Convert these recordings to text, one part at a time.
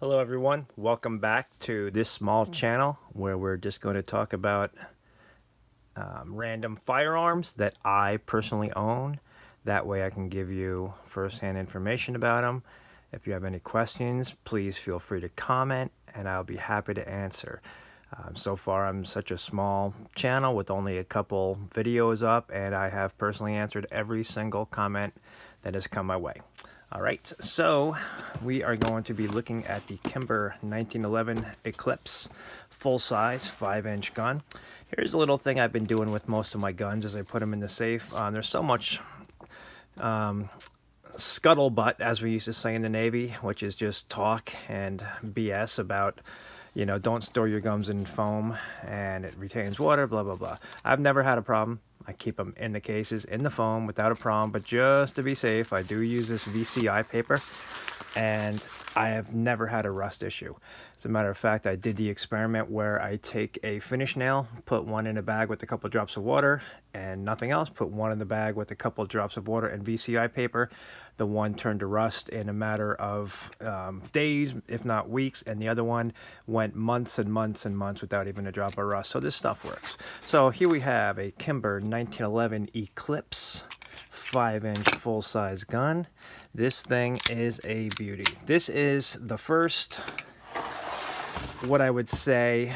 Hello everyone, welcome back to this small channel where we're just going to talk about random firearms that I personally own. That way I can give you first-hand information about them. If you have any questions, please feel free to comment and I'll be happy to answer. So far I'm such a small channel with only a couple videos up, and I have personally answered every single comment that has come my way. Alright, so we are going to be looking at the Kimber 1911 Eclipse full-size 5-inch gun. Here's a little thing I've been doing with most of my guns as I put them in the safe. There's so much scuttlebutt, as we used to say in the Navy, which is just talk and BS about, you know, don't store your guns in foam and it retains water, blah, blah, blah. I've never had a problem. I keep them in the cases, in the foam, without a problem, but just to be safe, I do use this VCI paper, and I have never had a rust issue. As a matter of fact, I did the experiment where I take a finish nail, put one in a bag with a couple drops of water and nothing else, put one in the bag with a couple drops of water and VCI paper. The one turned to rust in a matter of days, if not weeks, and the other one went months and months and months without even a drop of rust. So this stuff works. So here we have a Kimber 1911 Eclipse 5-inch full-size gun. This thing is a beauty. This is the first, what I would say,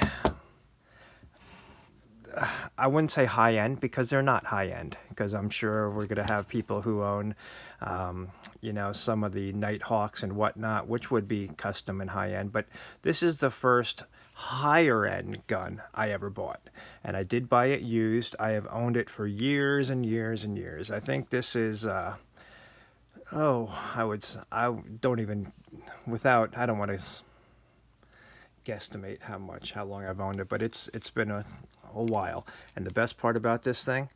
I wouldn't say high-end, because they're not high-end, because I'm sure we're going to have people who own, you know, some of the Nighthawks and whatnot, which would be custom and high-end, but this is the first higher-end gun I ever bought, and I did buy it used. I have owned it for years and years and years. I think this is, I don't even, I don't want to guesstimate how long I've owned it, but it's been a while. And the best part about this thing,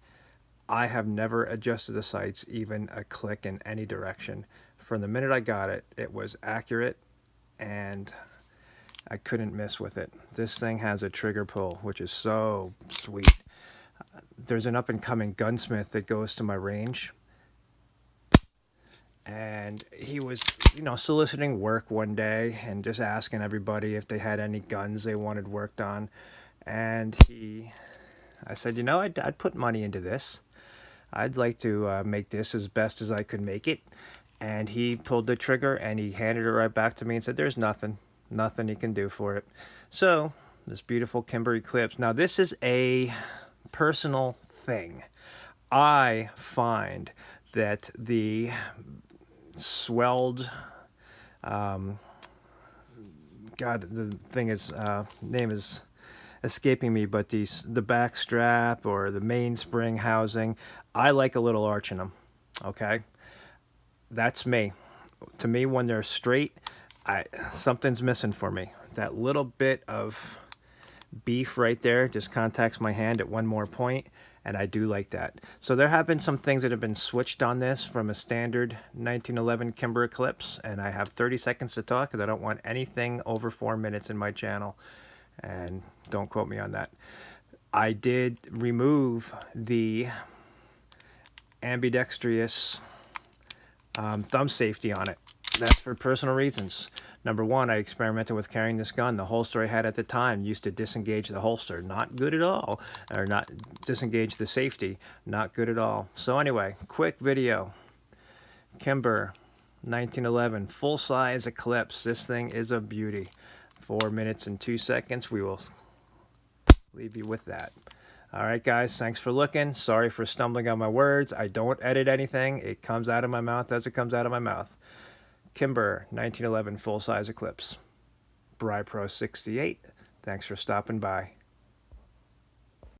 I have never adjusted the sights even a click in any direction. From the minute I got it, it was accurate and I couldn't miss with it. This thing has a trigger pull, which is so sweet. There's an up-and-coming gunsmith that goes to my range, and he was, you know, soliciting work one day and just asking everybody if they had any guns they wanted worked on. And I said, you know, I'd put money into this. I'd like to make this as best as I could make it. And he pulled the trigger and he handed it right back to me and said, there's nothing he can do for it. So this beautiful Kimber Eclipse. Now this is a personal thing. I find that the swelled, God, the thing is, name is escaping me, but the back strap or the mainspring housing, I like a little arch in them. Okay, that's me. To me, when they're straight, something's missing for me. That little bit of beef right there just contacts my hand at one more point, and I do like that. So there have been some things that have been switched on this from a standard 1911 Kimber Eclipse, and I have 30 seconds to talk because I don't want anything over 4 minutes in my channel, and don't quote me on that. I did remove the ambidextrous thumb safety on it. That's for personal reasons. Number one, I experimented with carrying this gun. The holster I had at the time used to disengage the holster. Not good at all. Or not disengage the safety. Not good at all. So anyway, quick video. Kimber 1911 full-size Eclipse. This thing is a beauty. 4 minutes and 2 seconds. We will leave you with that. Alright guys, thanks for looking. Sorry for stumbling on my words. I don't edit anything. It comes out of my mouth as it comes out of my mouth. Kimber 1911 full-size Eclipse. Bri Pro 68. Thanks for stopping by.